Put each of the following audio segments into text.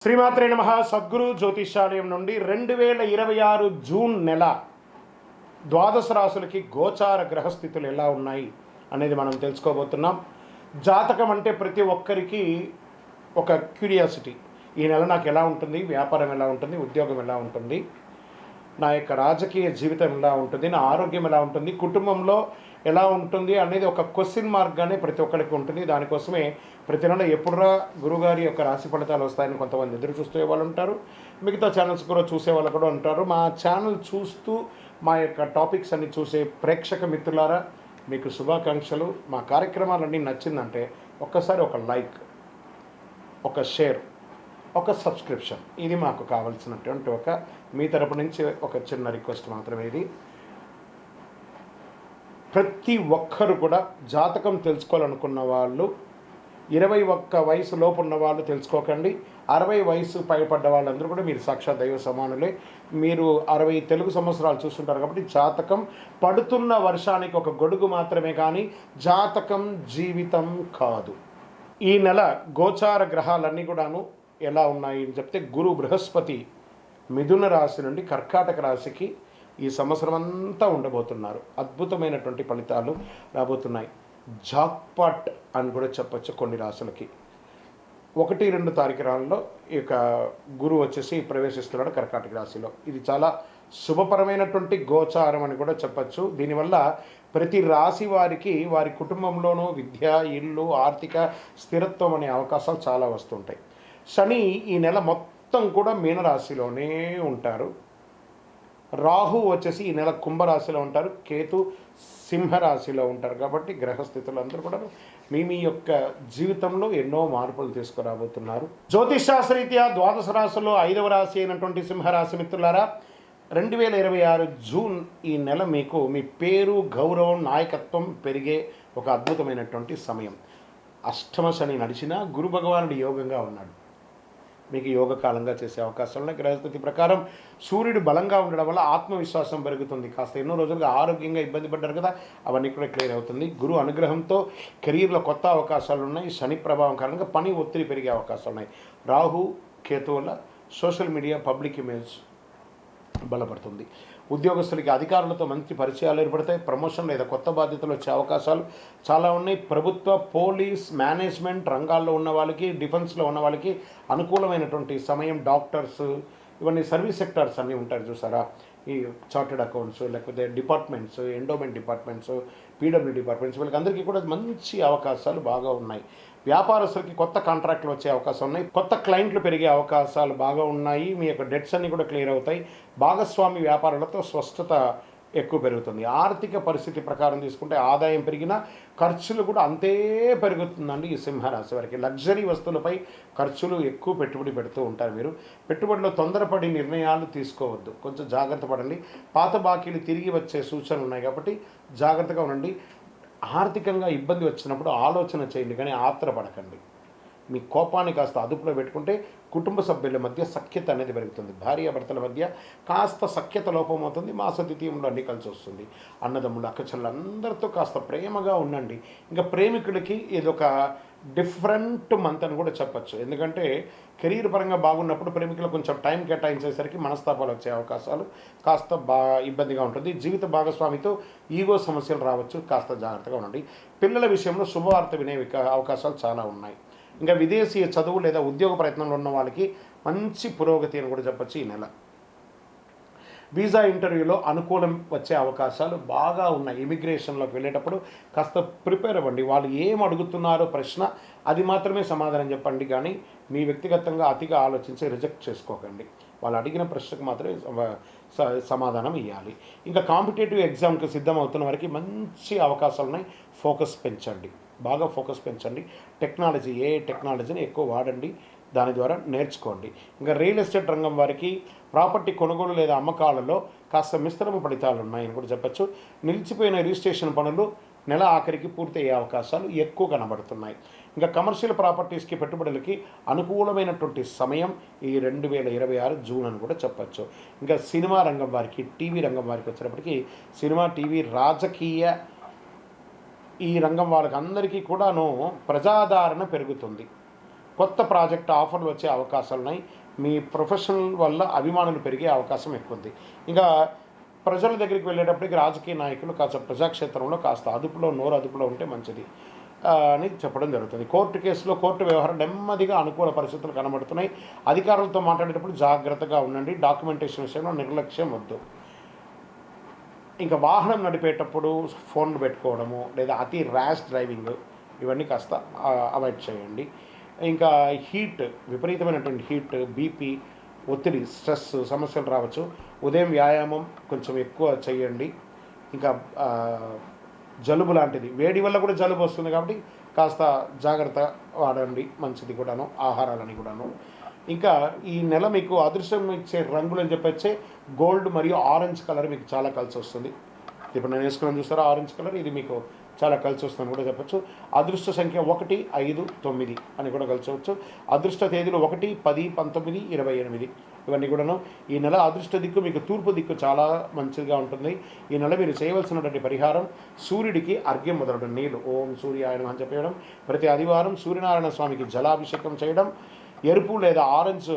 శ్రీమాత్రే నమః. సద్గురు జ్యోతిషాలయం నుండి 2026 జూన్ నెల ద్వాదశ రాశులకి గోచార గ్రహస్థితులు ఎలా ఉన్నాయి అనేది మనం తెలుసుకోబోతున్నాం. జాతకం అంటే ప్రతి ఒక్కరికి ఒక క్యూరియాసిటీ. ఈ నెల నాకు ఎలా ఉంటుంది, వ్యాపారం ఎలా ఉంటుంది, ఉద్యోగం ఎలా ఉంటుంది, నా యొక్క రాజకీయ జీవితం ఎలా ఉంటుంది, నా ఆరోగ్యం ఎలా ఉంటుంది, కుటుంబంలో ఎలా ఉంటుంది అనేది ఒక క్వశ్చన్ మార్క్గానే ప్రతి ఒక్కరికి ఉంటుంది. దానికోసమే ప్రతి నెల ఎప్పుడురా గురుగారి యొక్క రాశి ఫలితాలు వస్తాయని కొంతమంది ఎదురు చూసే వాళ్ళు ఉంటారు. మిగతా ఛానల్స్ కూడా చూసే వాళ్ళు కూడా ఉంటారు. మా ఛానల్ చూస్తూ మా యొక్క టాపిక్స్ అన్ని చూసే ప్రేక్షక మిత్రులారా, మీకు శుభాకాంక్షలు. మా కార్యక్రమాలన్నీ నచ్చిందంటే ఒక్కసారి ఒక లైక్, ఒక షేర్, ఒక సబ్స్క్రిప్షన్, ఇది మాకు కావాల్సినటువంటి ఒక మీ తరపు నుంచి ఒక చిన్న రిక్వెస్ట్ మాత్రమే. ఇది ప్రతి ఒక్కరు కూడా జాతకం తెలుసుకోవాలనుకున్న వాళ్ళు 21 వయసు లోపు ఉన్న వాళ్ళు తెలుసుకోకండి. 60 వయసు పైపడ్డ వాళ్ళందరూ కూడా మీరు సాక్షాత్ దైవ సమానులే. మీరు 60 తెలుగు సంవత్సరాలు చూస్తుంటారు కాబట్టి జాతకం పడుతున్న వర్షానికి ఒక గొడుగు మాత్రమే, కానీ జాతకం జీవితం కాదు. ఈ నెల గోచార గ్రహాలన్నీ కూడాను ఎలా ఉన్నాయి అని చెప్తే, గురు బృహస్పతి మిథున రాశి నుండి కర్కాటక రాశికి ఈ సంవత్సరం అంతా ఉండబోతున్నారు. అద్భుతమైనటువంటి ఫలితాలు రాబోతున్నాయి. జాక్పాట్ అని కూడా చెప్పచ్చు కొన్ని రాశులకి. 1-2 తారీఖులలో ఈ యొక్క గురువు వచ్చేసి ప్రవేశిస్తున్నాడు కర్కాటక రాశిలో. ఇది చాలా శుభపరమైనటువంటి గోచారం అని కూడా చెప్పచ్చు. దీనివల్ల ప్రతి రాశి వారికి వారి కుటుంబంలోనూ విద్య, ఇల్లు, ఆర్థిక స్థిరత్వం అనే అవకాశాలు చాలా వస్తుంటాయి. శని ఈ నెల మొత్తం కూడా మీనరాశిలోనే ఉంటారు. రాహు వచ్చేసి ఈ నెల కుంభరాశిలో ఉంటారు. కేతు సింహరాశిలో ఉంటారు. కాబట్టి గ్రహస్థితులు అందరూ కూడా మీ యొక్క జీవితంలో ఎన్నో మార్పులు తీసుకురాబోతున్నారు. జ్యోతిషాస్త్రరీత్యా ద్వాదశ రాశుల్లో 5వ రాశి అయినటువంటి సింహరాశి మిత్రులారా, 2026 జూన్ ఈ నెల మీకు మీ పేరు, గౌరవం, నాయకత్వం పెరిగే ఒక అద్భుతమైనటువంటి సమయం. అష్టమ శని నడిచినా గురు భగవానుడు యోగంగా ఉన్నాడు. మీకు యోగకాలంగా చేసే అవకాశాలు ఉన్నాయి. గ్రహస్థితి ప్రకారం సూర్యుడు బలంగా ఉండడం వల్ల ఆత్మవిశ్వాసం పెరుగుతుంది. కాస్త ఎన్నో రోజులుగా ఆరోగ్యంగా ఇబ్బంది పడ్డారు కదా, అవన్నీ కూడా క్లియర్ అవుతుంది. గురు అనుగ్రహంతో కెరీర్లో కొత్త అవకాశాలు ఉన్నాయి. శని ప్రభావం కారణంగా పని ఒత్తిడి పెరిగే అవకాశాలు ఉన్నాయి. రాహు కేతు వల్ల సోషల్ మీడియా, పబ్లిక్ ఇమేజ్ బలపడుతుంది. ఉద్యోగస్తులకి అధికారులతో మంచి పరిచయాలు ఏర్పడతాయి. ప్రమోషన్ లేదా కొత్త బాధ్యతలు వచ్చే అవకాశాలు చాలా ఉన్నాయి. ప్రభుత్వ, పోలీస్, మేనేజ్మెంట్ రంగాల్లో ఉన్న వాళ్ళకి, డిఫెన్స్లో ఉన్న వాళ్ళకి అనుకూలమైనటువంటి సమయం. డాక్టర్స్, ఇవన్నీ సర్వీస్ సెక్టార్స్ అన్నీ ఉంటారు చూసారా, ఈ చార్టెడ్ అకౌంట్స్, లేకపోతే departments, endowment departments, PW departments, వీళ్ళకి అందరికీ కూడా మంచి అవకాశాలు బాగా ఉన్నాయి. వ్యాపారస్తులకి కొత్త కాంట్రాక్ట్లు వచ్చే అవకాశం ఉన్నాయి. కొత్త క్లయింట్లు పెరిగే అవకాశాలు బాగా ఉన్నాయి. మీ యొక్క డెట్స్ అన్నీ కూడా క్లియర్ అవుతాయి. భాగస్వామి వ్యాపారాలతో స్పష్టత ఎక్కువ పెరుగుతుంది. ఆర్థిక పరిస్థితి ప్రకారం తీసుకుంటే ఆదాయం పెరిగినా ఖర్చులు కూడా అంతే పెరుగుతుందండి. ఈ సింహరాశి వారికి లగ్జరీ వస్తువులపై ఖర్చులు ఎక్కువ పెట్టుబడి పెడుతూ ఉంటారు. మీరు పెట్టుబడిలో తొందరపడి నిర్ణయాలు తీసుకోవద్దు, కొంచెం జాగ్రత్త పడండి. పాత బాకీలు తిరిగి వచ్చే సూచనలు ఉన్నాయి కాబట్టి జాగ్రత్తగా ఉండండి. ఆర్థికంగా ఇబ్బంది వచ్చినప్పుడు ఆలోచన చేయండి, కానీ ఆత్రపడకండి. మీ కోపాన్ని కాస్త అదుపులో పెట్టుకుంటే కుటుంబ సభ్యుల మధ్య సఖ్యత అనేది పెరుగుతుంది. భార్యాభర్తల మధ్య కాస్త సఖ్యత లోపం అవుతుంది. మాసద్వితీయంలో అన్నీ కలిసి వస్తుంది. అన్నదమ్ములు, అక్కచెల్లెలందరితో కాస్త ప్రేమగా ఉండండి. ఇంకా ప్రేమికులకి ఇదొక డిఫరెంట్ మంత్ అని కూడా చెప్పచ్చు. ఎందుకంటే కెరీర్ పరంగా బాగున్నప్పుడు ప్రేమికులు కొంచెం టైం కేటాయించేసరికి మనస్తాపాలు వచ్చే అవకాశాలు కాస్త ఇబ్బందిగా ఉంటుంది. జీవిత భాగస్వామితో ఈగో సమస్యలు రావచ్చు, కాస్త జాగ్రత్తగా ఉండండి. పిల్లల విషయంలో శుభవార్త వినే అవకాశాలు చాలా ఉన్నాయి. ఇంకా విదేశీయ చదువు లేదా ఉద్యోగ ప్రయత్నంలో ఉన్న వాళ్ళకి మంచి పురోగతి అని కూడా చెప్పచ్చు. ఈ నెల వీసా ఇంటర్వ్యూలో అనుకూలం వచ్చే అవకాశాలు బాగా ఉన్నాయి. ఇమిగ్రేషన్లోకి వెళ్ళేటప్పుడు కాస్త ప్రిపేర్ అవ్వండి. వాళ్ళు ఏం అడుగుతున్నారో ప్రశ్న, అది మాత్రమే సమాధానం చెప్పండి, కానీ మీ వ్యక్తిగతంగా అతిగా ఆలోచించి రిజెక్ట్ చేసుకోకండి. వాళ్ళు అడిగిన ప్రశ్నకు మాత్రమే సమాధానం ఇవ్వాలి. ఇంకా కాంపిటేటివ్ ఎగ్జామ్కి సిద్ధం అవుతున్న వారికి మంచి అవకాశాలు ఉన్నాయి. ఫోకస్ పెంచండి, బాగా ఫోకస్ పెంచండి. టెక్నాలజీ, ఏ టెక్నాలజీని ఎక్కువ వాడండి, దాని ద్వారా నేర్చుకోండి. ఇంకా రియల్ ఎస్టేట్ రంగం వారికి ప్రాపర్టీ కొనుగోలు లేదా అమ్మకాలలో కాస్త మిశ్రమ ఫలితాలు ఉన్నాయని కూడా చెప్పచ్చు. నిలిచిపోయిన రిజిస్ట్రేషన్ పనులు నెల ఆఖరికి పూర్తయ్యే అవకాశాలు ఎక్కువ కనబడుతున్నాయి. ఇంకా కమర్షియల్ ప్రాపర్టీస్కి, పెట్టుబడులకి అనుకూలమైనటువంటి సమయం ఈ 2026 జూన్ అని కూడా చెప్పచ్చు. ఇంకా సినిమా రంగం వారికి, టీవీ రంగం వారికి వచ్చేటప్పటికి సినిమా, టీవీ, రాజకీయ ఈ రంగం వాళ్ళకి అందరికీ కూడాను ప్రజాదరణ పెరుగుతుంది. కొత్త ప్రాజెక్ట్ ఆఫర్లు వచ్చే అవకాశాలు ఉన్నాయి. మీ ప్రొఫెషనల్ వల్ల అభిమానులు పెరిగే అవకాశం ఎక్కువ ఉంది. ఇంకా ప్రజల దగ్గరికి వెళ్ళేటప్పటికి రాజకీయ నాయకులు కాస్త ప్రజాక్షేత్రంలో కాస్త నోరు అదుపులో ఉంటే మంచిది అని చెప్పడం జరుగుతుంది. కోర్టు కేసులో కోర్టు వ్యవహారం నెమ్మదిగా అనుకూల పరిస్థితులు కనబడుతున్నాయి. అధికారులతో మాట్లాడేటప్పుడు జాగ్రత్తగా ఉండండి. డాక్యుమెంటేషన్ విషయంలో నిర్లక్ష్యం వద్దు. ఇంకా వాహనం నడిపేటప్పుడు ఫోన్లు పెట్టుకోవడము లేదా అతి ర్యాష్ డ్రైవింగ్ ఇవన్నీ కాస్త అవాయిడ్ చేయండి. ఇంకా విపరీతమైనటువంటి హీట్, బీపీ, ఒత్తిడి, స్ట్రెస్ సమస్యలు రావచ్చు. ఉదయం వ్యాయామం కొంచెం ఎక్కువ చేయండి. ఇంకా జలుబు లాంటిది, వేడి వల్ల కూడా జలుబు వస్తుంది కాబట్టి కాస్త జాగ్రత్త వాడండి, మంచిది కూడాను, ఆహారాలని కూడాను. ఇంకా ఈ నెల మీకు అదృష్టం ఇచ్చే రంగులు అని చెప్పొచ్చే గోల్డ్ మరియు ఆరెంజ్ కలర్ మీకు చాలా కలిసి వస్తుంది. ఇప్పుడు నేను వేసుకున్నాను చూస్తారా ఆరెంజ్ కలర్, ఇది మీకు చాలా కలిసి వస్తుందని కూడా చెప్పచ్చు. అదృష్ట సంఖ్య 1, 5, 9 అని కూడా కలిసవచ్చు. అదృష్ట తేదీలు 1, 10, 19, 28 ఇవన్నీ కూడాను. ఈ నెల అదృష్ట దిక్కు మీకు తూర్పు దిక్కు చాలా మంచిగా ఉంటుంది. ఈ నెల మీరు చేయవలసినటువంటి పరిహారం సూర్యుడికి అర్ఘ్యం మొదలడం, నీళ్ళు ఓం సూర్యాయ నమః అని చెప్పడం, ప్రతి ఆదివారం సూర్యనారాయణ స్వామికి జలాభిషేకం చేయడం, ఎరుపు లేదా ఆరెంజ్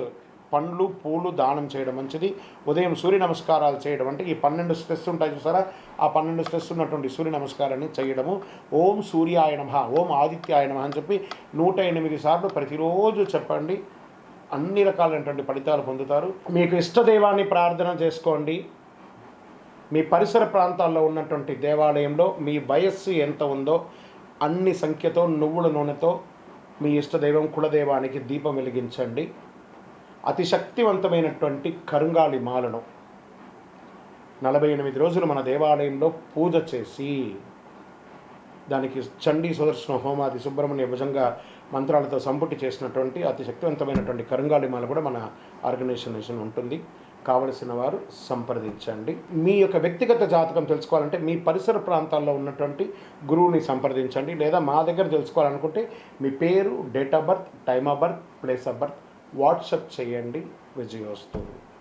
పండ్లు పూలు దానం చేయడం మంచిది. ఉదయం సూర్య నమస్కారాలు చేయడం, అంటే ఈ 12 స్ట్రెస్ ఉంటాయి చూసారా, ఆ 12 స్ట్రెస్ ఉన్నటువంటి సూర్య నమస్కారాన్ని చేయడము. ఓం సూర్యాయ నమః, ఓం ఆదిత్యాయ నమః అని చెప్పి 108 సార్లు ప్రతిరోజు చెప్పండి. అన్ని రకాలైనటువంటి ఫలితాలు పొందుతారు. మీకు ఇష్టదైవాన్ని ప్రార్థన చేసుకోండి. మీ పరిసర ప్రాంతాల్లో ఉన్నటువంటి దేవాలయంలో మీ వయస్సు ఎంత ఉందో అన్ని సంఖ్యతో నువ్వుల నూనెతో మీ ఇష్టదైవం కులదైవానికి దీపం వెలిగించండి. అతి శక్తివంతమైనటువంటి కరుంగాలి మాలను 48 రోజులు మన దేవాలయంలో పూజ చేసి దానికి చండీ సుదర్శన హోమాది సుబ్రహ్మణ్య భుజంగా మంత్రాలతో సంపుటి చేసినటువంటి అతి శక్తివంతమైనటువంటి కరుంగాలి మాల కూడా మన ఆర్గనైజేషన్ ఉంటుంది. కావలసిన వారు సంప్రదించండి. మీ యొక్క వ్యక్తిగత జాతకం తెలుసుకోవాలంటే మీ పరిసర ప్రాంతాల్లో ఉన్నటువంటి గురువుని సంప్రదించండి. లేదా మా దగ్గర తెలుసుకోవాలనుకుంటే మీ పేరు, date of birth, time of birth, place of birth WhatsApp చేయండి. విజయోస్తు.